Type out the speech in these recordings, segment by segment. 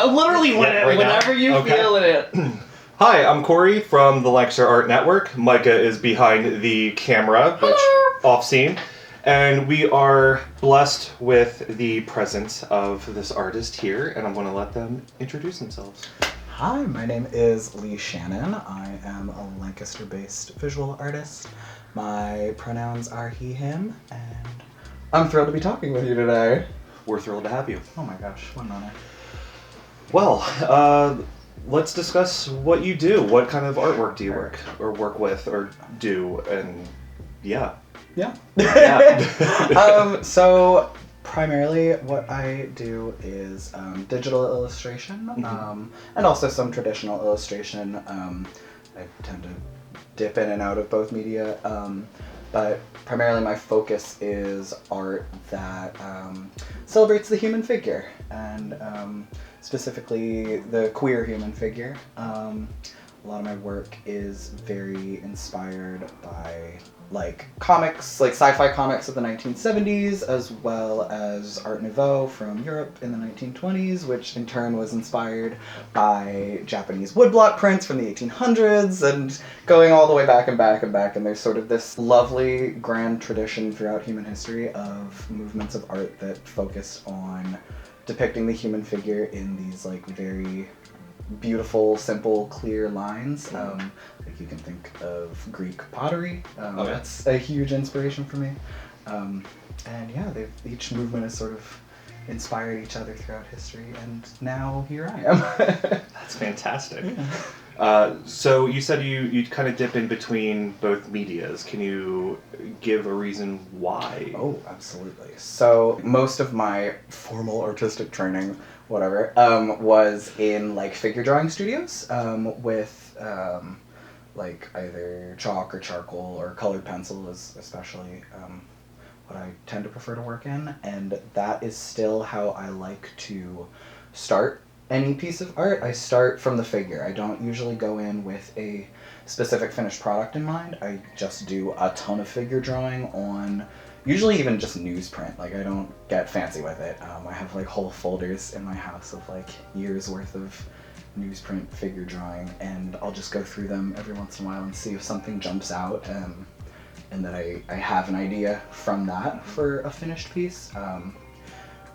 Literally, whenever you feel it. Hi, I'm Corey from the Lancaster Art Network. Micah is behind the camera, which off scene. And we are blessed with the presence of this artist here, and I'm going to let them introduce themselves. Hi, my name is Shannon. I am a Lancaster-based visual artist. My pronouns are he, him, and I'm thrilled to be talking with you today. We're thrilled to have you. Oh my gosh, what an honor. Well, let's discuss what you do. What kind of artwork do you work with or do? And yeah. So primarily what I do is digital illustration, and also some traditional illustration. I tend to dip in and out of both media, but primarily my focus is art that celebrates the human figure, and specifically the queer human figure. A lot of my work is very inspired by comics, like sci-fi comics of the 1970s, as well as Art Nouveau from Europe in the 1920s, which in turn was inspired by Japanese woodblock prints from the 1800s, and going all the way back and back and back. And there's sort of this lovely grand tradition throughout human history of movements of art that focus on depicting the human figure in these very beautiful, simple, clear lines. You can think of Greek pottery. That's a huge inspiration for me. And yeah, each movement has sort of inspired each other throughout history, and now here I am. That's fantastic. Yeah. So you said you kind of dip in between both medias. Can you give a reason why? Oh, absolutely. So most of my formal artistic training, whatever, was in figure drawing studios, with either chalk or charcoal or colored pencil is especially what I tend to prefer to work in, and that is still how I like to start any piece of art. I start from the figure. I don't usually go in with a specific finished product in mind. I just do a ton of figure drawing on usually even just newsprint. I don't get fancy with it. I have whole folders in my house of years worth of newsprint figure drawing, and I'll just go through them every once in a while and see if something jumps out, and that I have an idea from that for a finished piece.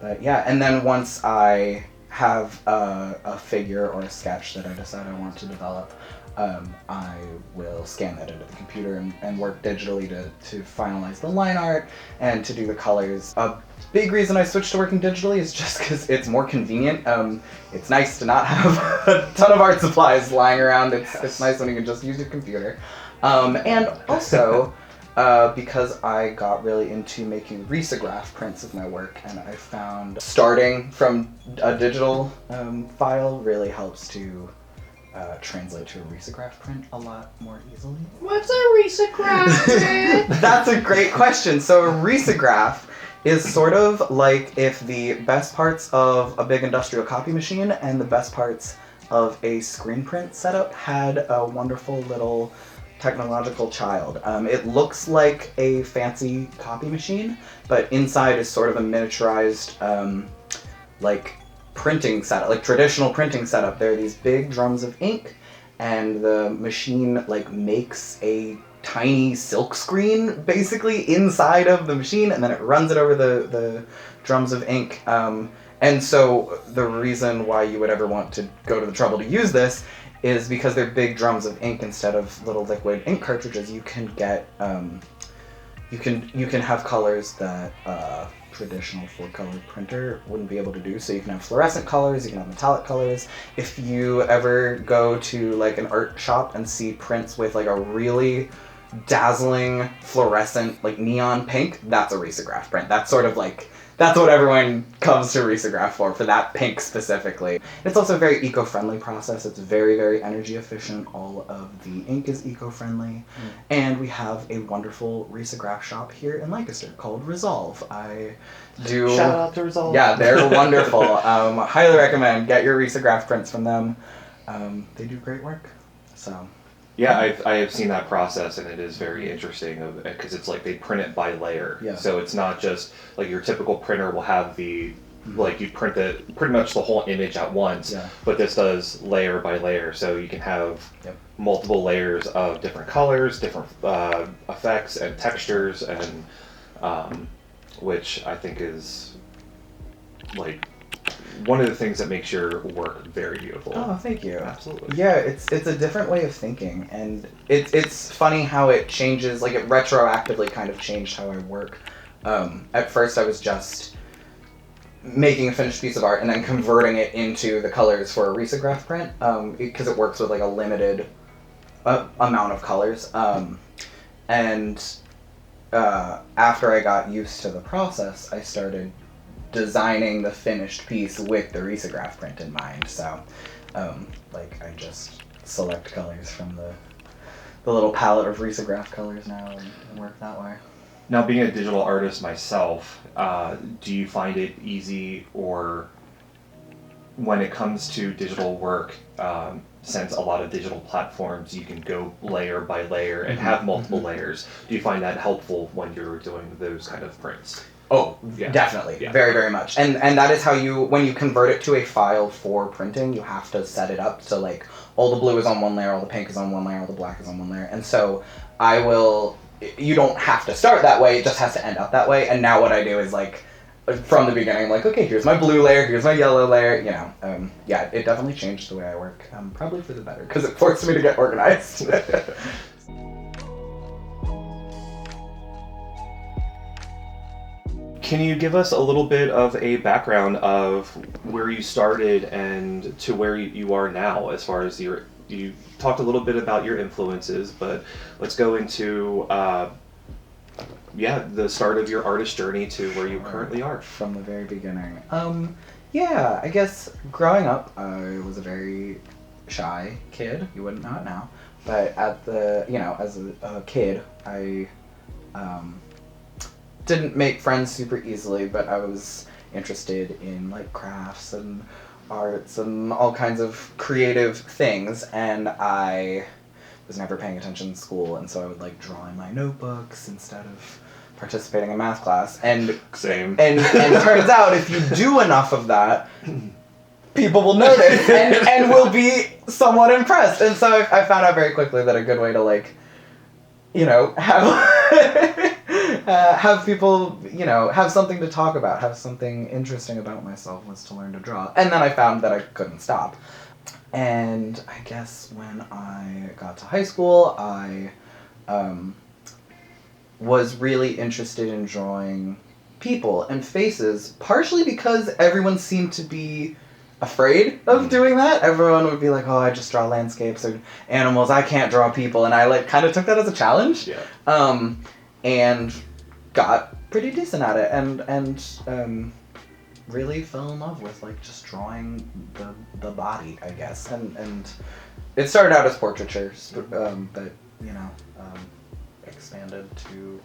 But yeah, and then once I have a figure or a sketch that I decide I want to develop, I will scan that into the computer and work digitally to finalize the line art and to do the colors. A big reason I switched to working digitally is just because it's more convenient. It's nice to not have a ton of art supplies lying around. It's nice when you can just use your computer. And also, because I got really into making risograph prints of my work, and I found starting from a digital file really helps to translate to a risograph print a lot more easily. What's a risograph print? That's a great question. So a risograph is sort of like if the best parts of a big industrial copy machine and the best parts of a screen print setup had a wonderful little technological child. It looks like a fancy copy machine, but inside is sort of a miniaturized printing setup, traditional printing setup. There are these big drums of ink, and the machine makes a tiny silk screen basically inside of the machine, and then it runs it over the drums of ink. And so the reason why you would ever want to go to the trouble to use this is because they're big drums of ink instead of little liquid ink cartridges. You can get you can have colors that traditional full-color printer wouldn't be able to do. So you can have fluorescent colors, you can have metallic colors. If you ever go to an art shop and see prints with a really dazzling fluorescent neon pink, that's a risograph print. That's sort of that's what everyone comes to Risograph for that pink specifically. It's also a very eco-friendly process. It's very, very energy efficient. All of the ink is eco-friendly. And we have a wonderful Risograph shop here in Lancaster called Resolve. Shout out to Resolve. Yeah, they're wonderful. Highly recommend. Get your Risograph prints from them. They do great work. So. Yeah, I have seen that process, and it is very interesting because it's like they print it by layer. Yeah. So it's not just like your typical printer will have the like you print pretty much the whole image at once. Yeah. But this does layer by layer, so you can have multiple layers of different colors, different effects and textures, and which I think is like one of the things that makes your work very beautiful. Oh, thank you. Absolutely. Yeah, it's a different way of thinking, and it's funny how it changes. Like it retroactively kind of changed how I work. At first, I was just making a finished piece of art and then converting it into the colors for a risograph print because it works with like a limited amount of colors. And after I got used to the process, I started designing the finished piece with the risograph print in mind. So, like I just select colors from the little palette of risograph colors now and work that way. Now, being a digital artist myself, do you find it easy, or when it comes to digital work, since a lot of digital platforms you can go layer by layer and have multiple layers, do you find that helpful when you're doing those kind of prints? Oh, yeah. Definitely. Yeah. Very, very much. And that is how when you convert it to a file for printing, you have to set it up so like all the blue is on one layer, all the pink is on one layer, all the black is on one layer. And so you don't have to start that way, it just has to end up that way. And now what I do is like, from the beginning, I'm like, okay, here's my blue layer, here's my yellow layer, you know. Yeah, it definitely changed the way I work, probably for the better, because it forced me to get organized. Can you give us a little bit of a background of where you started and to where you are now, as far as you talked a little bit about your influences, but let's go into the start of your artist journey to where you currently are. From the very beginning. Yeah, I guess growing up, I was a very shy kid. You wouldn't know it now. But as a kid, I didn't make friends super easily, but I was interested in like crafts and arts and all kinds of creative things, and I was never paying attention in school, and so I would like draw in my notebooks instead of participating in math class. And Same. And turns out if you do enough of that, people will notice and will be somewhat impressed. And so I found out very quickly that a good way to like, you know, have people, you know, have something to talk about, have something interesting about myself was to learn to draw. And then I found that I couldn't stop. And I guess when I got to high school, I was really interested in drawing people and faces, partially because everyone seemed to be afraid of doing that. Everyone would be like, oh, I just draw landscapes or animals, I can't draw people. And I like kind of took that as a challenge. Yeah. And got pretty decent at it and really fell in love with like just drawing the body, I guess. And it started out as portraiture, but you know, expanded to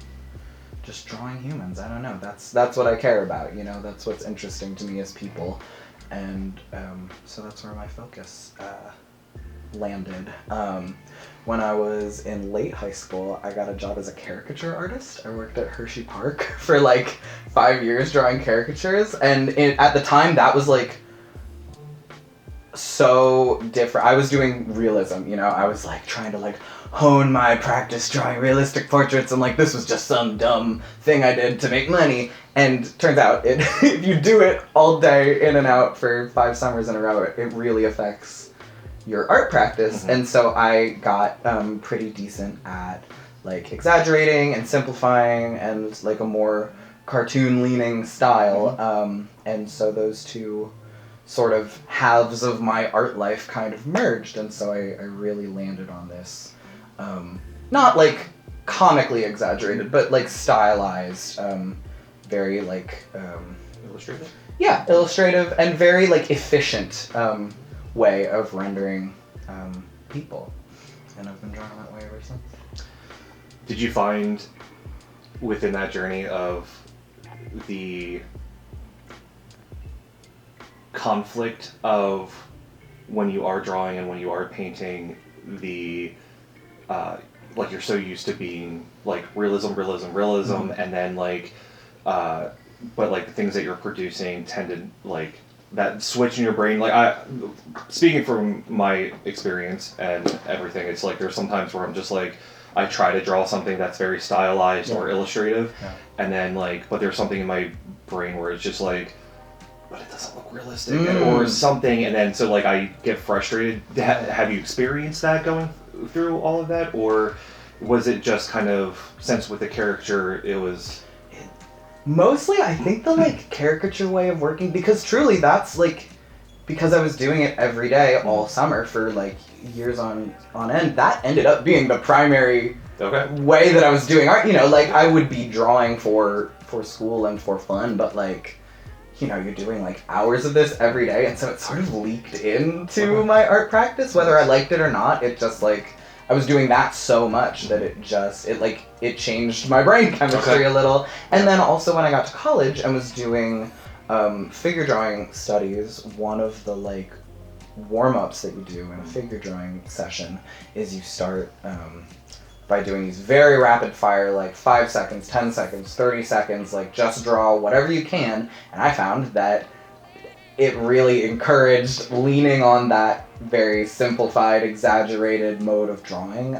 just drawing humans. I don't know. That's what I care about. You know, that's what's interesting to me as people, and so that's where my focus landed. When I was in late high school, I got a job as a caricature artist. I worked at Hershey Park for like 5 years drawing caricatures, and at the time that was like so different. I was doing realism, you know, I was like trying to like hone my practice drawing realistic portraits, and like this was just some dumb thing I did to make money. And turns out if you do it all day in and out for 5 summers in a row, it really affects your art practice. Mm-hmm. And so I got pretty decent at like exaggerating and simplifying and like a more cartoon leaning style. Mm-hmm. And so those two sort of halves of my art life kind of merged, and so I really landed on this not like comically exaggerated, but like stylized, very like illustrative? Yeah, illustrative and very like efficient way of rendering people, and I've been drawing that way ever since. Did you find within that journey of the conflict of when you are drawing and when you are painting, the like you're so used to being like realism, mm-hmm. and then like but like the things that you're producing tend to like that switch in your brain, like speaking from my experience and everything, it's like there's sometimes where I'm just like I try to draw something that's very stylized or illustrative, and then like but there's something in my brain where it's just like, but it doesn't look realistic or something, and then so like I get frustrated. Have you experienced that going through all of that, or was it just kind of since with the caricature it was mostly I think the like caricature way of working, because truly that's like because I was doing it every day all summer for like years on end, that ended up being the primary way that I was doing art. You know, like I would be drawing for school and for fun, but like, you know, you're doing like hours of this every day, and so it sort of leaked into my art practice, whether I liked it or not. It just like I was doing that so much that it changed my brain chemistry a little. And then also when I got to college and was doing figure drawing studies, one of the like warm-ups that you do in a figure drawing session is you start by doing these very rapid fire, like 5 seconds, 10 seconds, 30 seconds, like just draw whatever you can. And I found that it really encouraged leaning on that very simplified, exaggerated mode of drawing.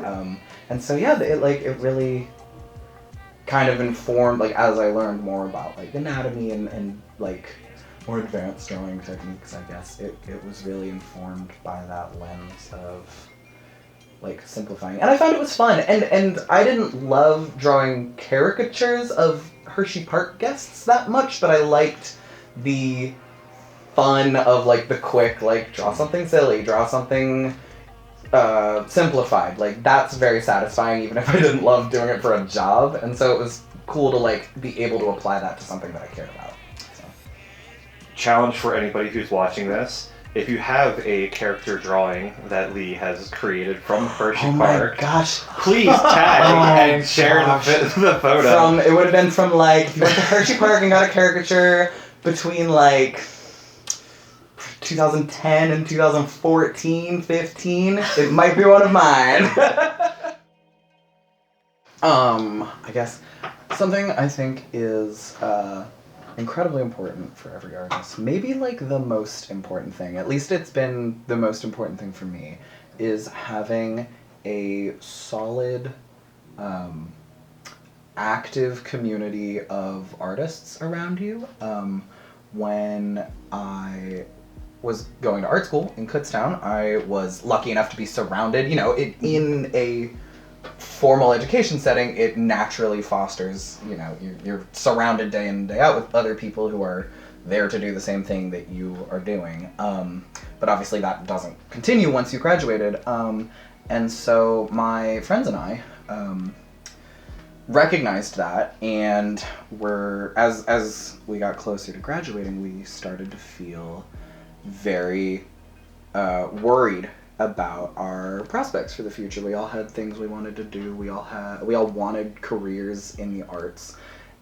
And so yeah, it really kind of informed, like as I learned more about like anatomy and like more advanced drawing techniques, I guess, it was really informed by that lens of like simplifying. And I found it was fun. And I didn't love drawing caricatures of Hershey Park guests that much, but I liked the fun of like the quick, like draw something silly, draw something simplified. Like that's very satisfying, even if I didn't love doing it for a job. And so it was cool to like be able to apply that to something that I cared about. So. Challenge for anybody who's watching this: if you have a character drawing that Lee has created from Hershey Park, my gosh, please tag and share the photo. It would have been from like if you went to Hershey Park and got a caricature between like 2010 and 2014, 15. It might be one of mine. I guess something I think is incredibly important for every artist, maybe like the most important thing, at least it's been the most important thing for me, is having a solid, active community of artists around you. When I was going to art school in Kutztown, I was lucky enough to be surrounded, you know, in a formal education setting, it naturally fosters, you know, you're surrounded day in and day out with other people who are there to do the same thing that you are doing. But obviously that doesn't continue once you graduated. And so my friends and I recognized that, and as we got closer to graduating, we started to feel very worried about our prospects for the future. We all had things we wanted to do. We all wanted careers in the arts,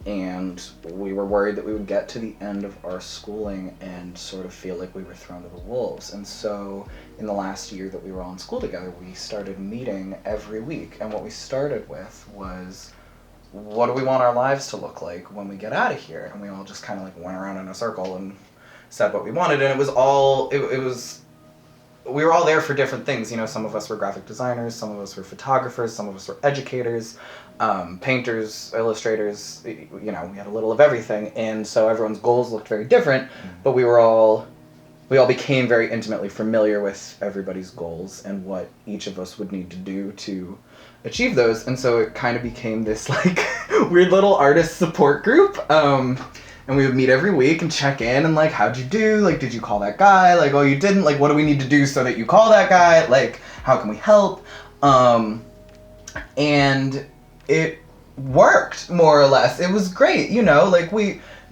and we were worried that we would get to the end of our schooling and sort of feel like we were thrown to the wolves. And so in the last year that we were all in school together, we started meeting every week. And what we started with was, what do we want our lives to look like when we get out of here? And we all just kind of like went around in a circle and said what we wanted. And it was all, we were all there for different things. You know, some of us were graphic designers, some of us were photographers, some of us were educators, painters, illustrators, you know, we had a little of everything. And so everyone's goals looked very different, but we all became very intimately familiar with everybody's goals and what each of us would need to do to achieve those. And so it kind of became this like weird little artist support group. And we would meet every week and check in and like, how'd you do? Like, did you call that guy? Like, oh, you didn't? Like, what do we need to do so that you call that guy? Like, how can we help? And it worked, more or less. It was great, you know, like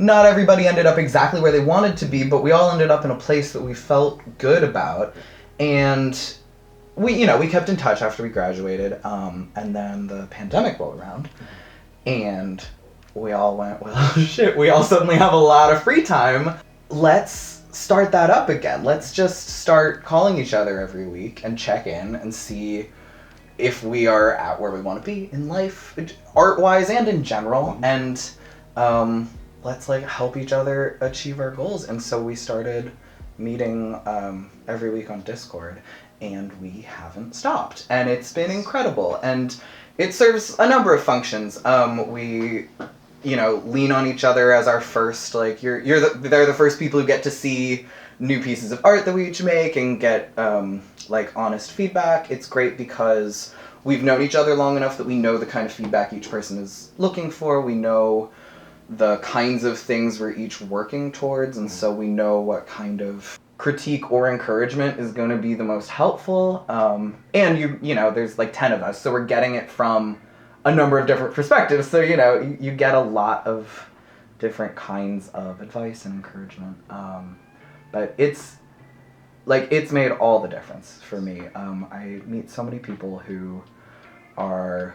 not everybody ended up exactly where they wanted to be, but we all ended up in a place that we felt good about. And we kept in touch after we graduated, and then the pandemic rolled around, and we all went, well, shit, we all suddenly have a lot of free time. Let's start that up again. Let's just start calling each other every week and check in and see if we are at where we want to be in life, art-wise and in general, and let's like help each other achieve our goals. And so we started meeting every week on Discord, and we haven't stopped, and it's been incredible, and it serves a number of functions. We lean on each other as our first, like, they're the first people who get to see new pieces of art that we each make and get like honest feedback. It's great because we've known each other long enough that we know the kind of feedback each person is looking for. We know the kinds of things we're each working towards, and so we know what kind of critique or encouragement is going to be the most helpful. And there's like 10 of us, so we're getting it from a number of different perspectives. So you get a lot of different kinds of advice and encouragement. But it's made all the difference for me. I meet so many people who are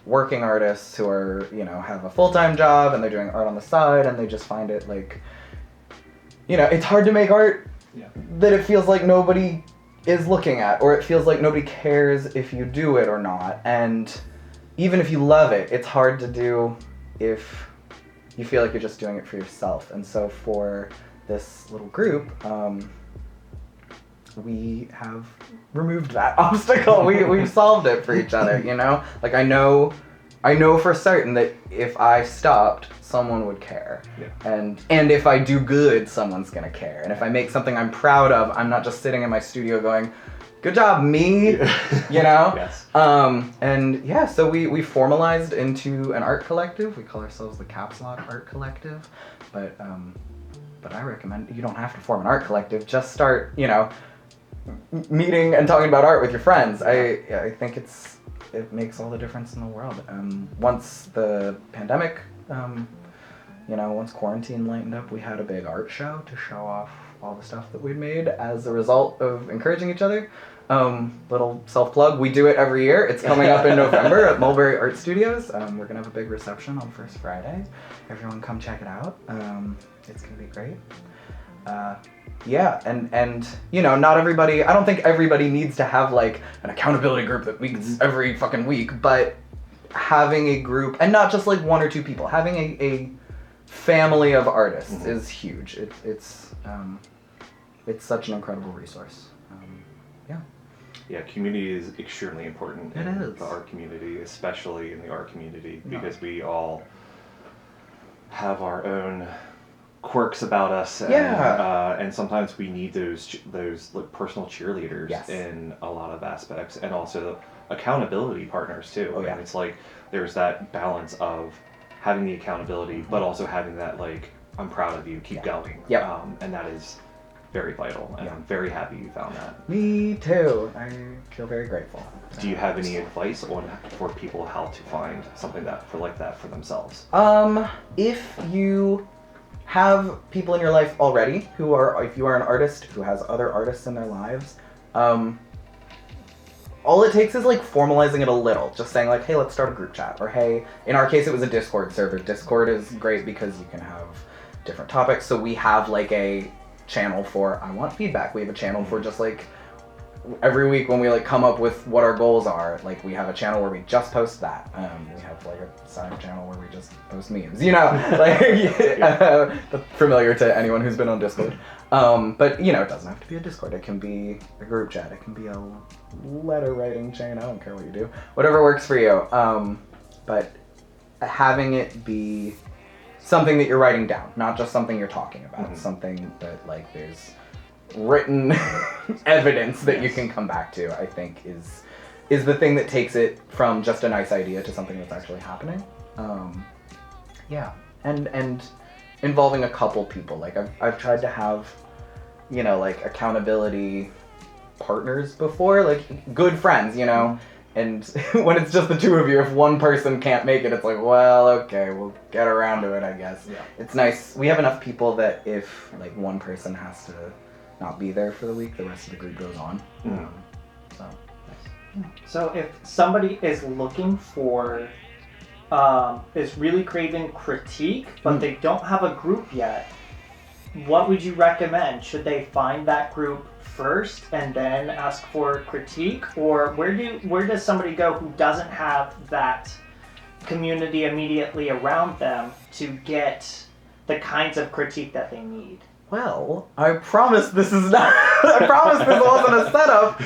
working artists who are, have a full-time job and they're doing art on the side, and they just find it like, it's hard to make art that it feels like nobody is looking at, or it feels like nobody cares if you do it or not. And even if you love it, it's hard to do if you feel like you're just doing it for yourself. And so for this little group, we have removed that obstacle. We've solved it for each other, Like I know for certain that if I stopped, someone would care. Yeah. And if I do good, someone's gonna care. And if I make something I'm proud of, I'm not just sitting in my studio going, good job, me, Yes. So we formalized into an art collective. We call ourselves the Caps Lock Art Collective. But I recommend, you don't have to form an art collective, just start, meeting and talking about art with your friends. I think it makes all the difference in the world. Once the pandemic, once quarantine lightened up, we had a big art show to show off all the stuff that we'd made as a result of encouraging each other. Little self-plug, we do it every year. It's coming up in November at Mulberry Art Studios. We're gonna have a big reception on First Friday. Everyone come check it out. It's gonna be great. Not everybody, I don't think everybody needs to have like an accountability group that meets every fucking week, but having a group, and not just like one or two people, having a family of artists is huge. It's such an incredible resource. Yeah, community is extremely important in the art community, especially in the art community, because we all have our own quirks about us, and sometimes we need those like personal cheerleaders in a lot of aspects, and also accountability partners too. And it's like there's that balance of having the accountability, but also having that like, I'm proud of you, keep going. And that is very vital, and I'm very happy you found that. Me too. I feel very grateful. Do you have any advice for people how to find something like that for themselves? If you have people in your life already if you are an artist who has other artists in their lives, all it takes is like formalizing it a little, just saying like, hey, let's start a group chat, or hey, in our case it was a Discord server. Discord is great because you can have different topics. So we have like a channel for I want feedback. We have a channel for just like every week when we like come up with what our goals are, like we have a channel where we just post that. We have like a side channel where we just post memes, familiar to anyone who's been on Discord. But it doesn't have to be a Discord. It can be a group chat. It can be a letter writing chain. I don't care what you do. Whatever works for you. But having it be something that you're writing down, not just something you're talking about, something that like there's written evidence that you can come back to, I think is the thing that takes it from just a nice idea to something that's actually happening. And involving a couple people. Like I've tried to have, like accountability partners before, like good friends, And when it's just the two of you, if one person can't make it, it's like, well, okay, we'll get around to it, I guess. Yeah. It's nice. We have enough people that if like one person has to not be there for the week, the rest of the group goes on. So. So if somebody is looking for, is really craving critique, but they don't have a group yet, what would you recommend? Should they find that group first and then ask for critique, or where does somebody go who doesn't have that community immediately around them to get the kinds of critique that they need? Well, I promise this is not. I promise this wasn't a setup.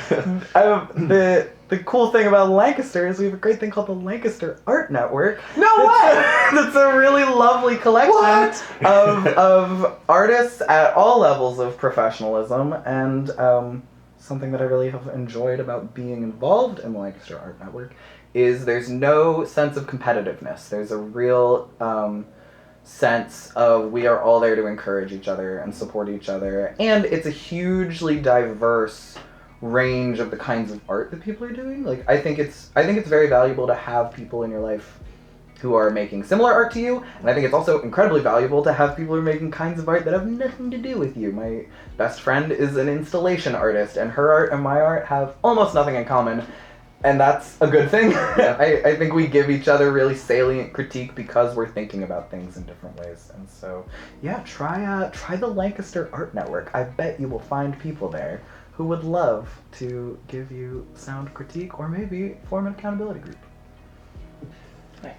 The cool thing about Lancaster is we have a great thing called the Lancaster Art Network. No way! That's a really lovely collection of artists at all levels of professionalism, and something that I really have enjoyed about being involved in the Lancaster Art Network is there's no sense of competitiveness. There's a real sense of we are all there to encourage each other and support each other, and it's a hugely diverse range of the kinds of art that people are doing. Like I think it's very valuable to have people in your life who are making similar art to you, and I think it's also incredibly valuable to have people who are making kinds of art that have nothing to do with you. My best friend is an installation artist, and her art and my art have almost nothing in common, and that's a good thing. I think we give each other really salient critique because we're thinking about things in different ways. And so, yeah, try the Lancaster Art Network. I bet you will find people there who would love to give you sound critique or maybe form an accountability group. Nice.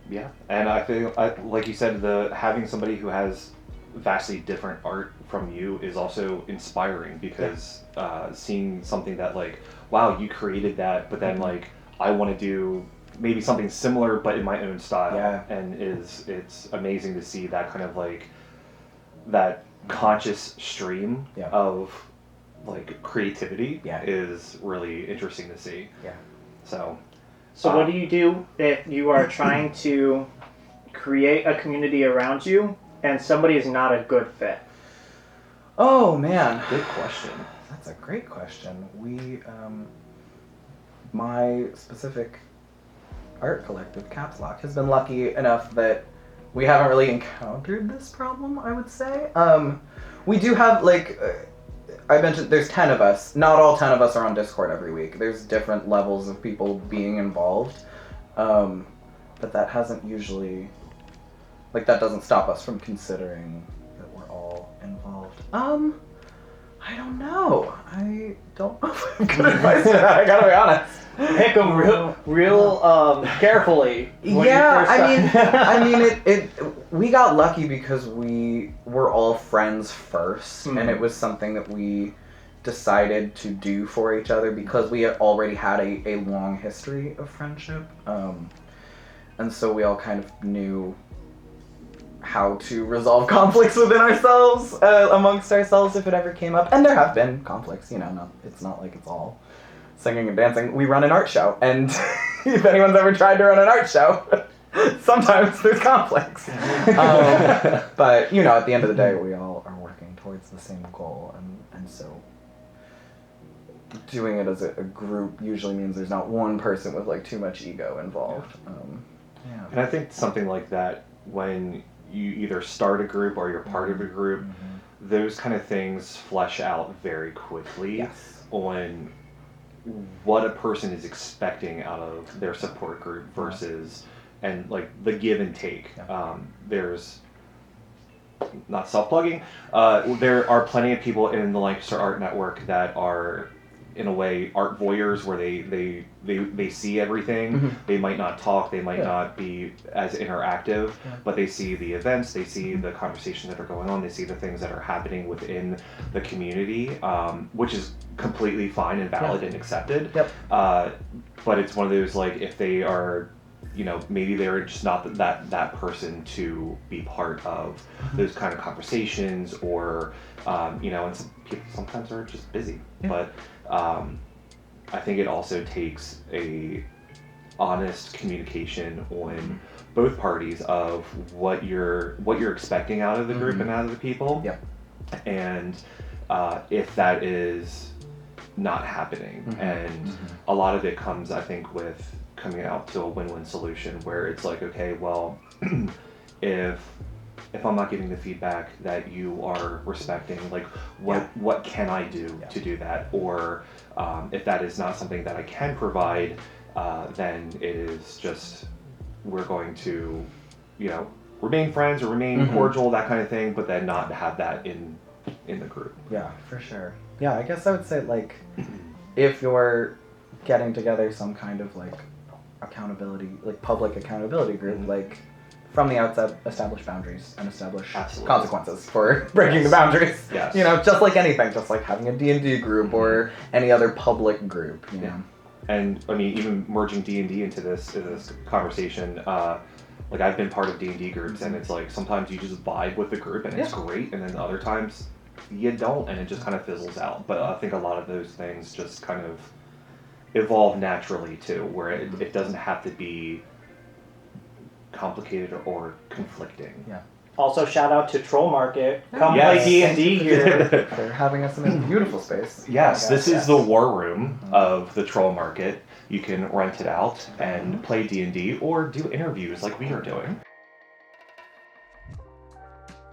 Yeah, and I feel like you said, having somebody who has vastly different art from you is also inspiring, because seeing something that like, wow, you created that, but then like I want to do maybe something similar but in my own style, and it's amazing to see that kind of like that conscious stream of like creativity is really interesting to see. So what do you do if you are trying to create a community around you and somebody is not a good fit? Oh man, good question. That's a great question. We, my specific art collective, Caps Lock, has been lucky enough that we haven't really encountered this problem, I would say. We do have, like, I mentioned there's 10 of us. Not all 10 of us are on Discord every week. There's different levels of people being involved. But that hasn't usually, like, that doesn't stop us from considering that we're all involved. I don't know. I don't know if I have good advice for that, I gotta be honest. Pick them real carefully. Yeah, I mean, we got lucky because we were all friends first, and it was something that we decided to do for each other because we had already had a long history of friendship, and so we all kind of knew how to resolve conflicts within ourselves, amongst ourselves if it ever came up. And there have been conflicts, you know, it's not like it's all singing and dancing. We run an art show, and if anyone's ever tried to run an art show, sometimes there's conflicts. But, you know, at the end of the day, we all are working towards the same goal, and so doing it as a group usually means there's not one person with, like, too much ego involved. And I think something like that, when you either start a group or you're part of a group, those kind of things flesh out very quickly on what a person is expecting out of their support group versus, and like the give and take. There's, not self-plugging, there are plenty of people in the Lancaster Art Network that are, in a way, art voyeurs, where they see everything. They might not talk, they might not be as interactive, but they see the events, they see the conversations that are going on, they see the things that are happening within the community, which is completely fine and valid and accepted. But it's one of those, like, if they are, you know, maybe they're just not that person to be part of those kind of conversations, or you know, and some people sometimes are just busy. But I think it also takes a honest communication on both parties of what you're expecting out of the group and out of the people. And if that is not happening. And a lot of it comes, I think, with coming out to a win-win solution where it's like, okay, well, if I'm not getting the feedback that you are respecting, like what can I do to do that? Or if that is not something that I can provide, then it is just, we're going to, you know, remain friends or remain cordial, that kind of thing, but then not have that in the group. Yeah, for sure. Yeah, I guess I would say, like, if you're getting together some kind of, like, accountability, like, public accountability group, like, from the outset, establish boundaries and establish consequences for breaking the boundaries. Yes. You know, just like anything, just like having a D&D group or any other public group, you know. And, I mean, even merging D&D into this conversation, like, I've been part of D&D groups, and it's like, sometimes you just vibe with the group, and it's great, and then other times you don't, and it just kind of fizzles out. But I think a lot of those things just kind of evolve naturally too, where it doesn't have to be complicated or conflicting. Yeah. Also, shout out to Troll Market. Come play D&D here. For having us in a beautiful space. Yes, this is the war room of the Troll Market. You can rent it out and play D&D or do interviews like we are doing.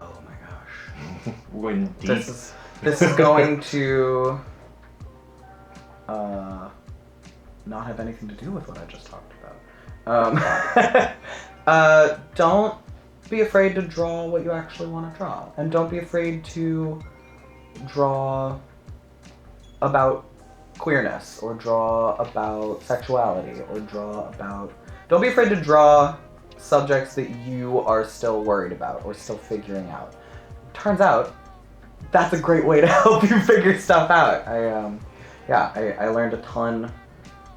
Oh my gosh. When This is going to not have anything to do with what I just talked about. Don't be afraid to draw what you actually want to draw, and don't be afraid to draw about queerness, or draw about sexuality, or don't be afraid to draw subjects that you are still worried about or still figuring out. Turns out that's a great way to help you figure stuff out. I learned a ton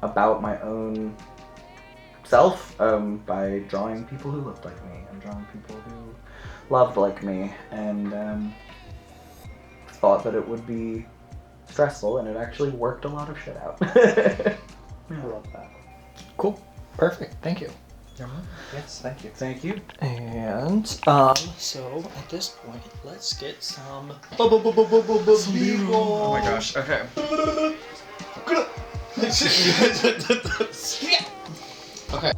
about my own self by drawing people who looked like me and drawing people who loved like me, and thought that it would be stressful, and it actually worked a lot of shit out. I love that. Cool. Perfect. Thank you. Yes, thank you. Thank you. And so at this point, let's get some B-roll. Oh my gosh. Okay. Okay.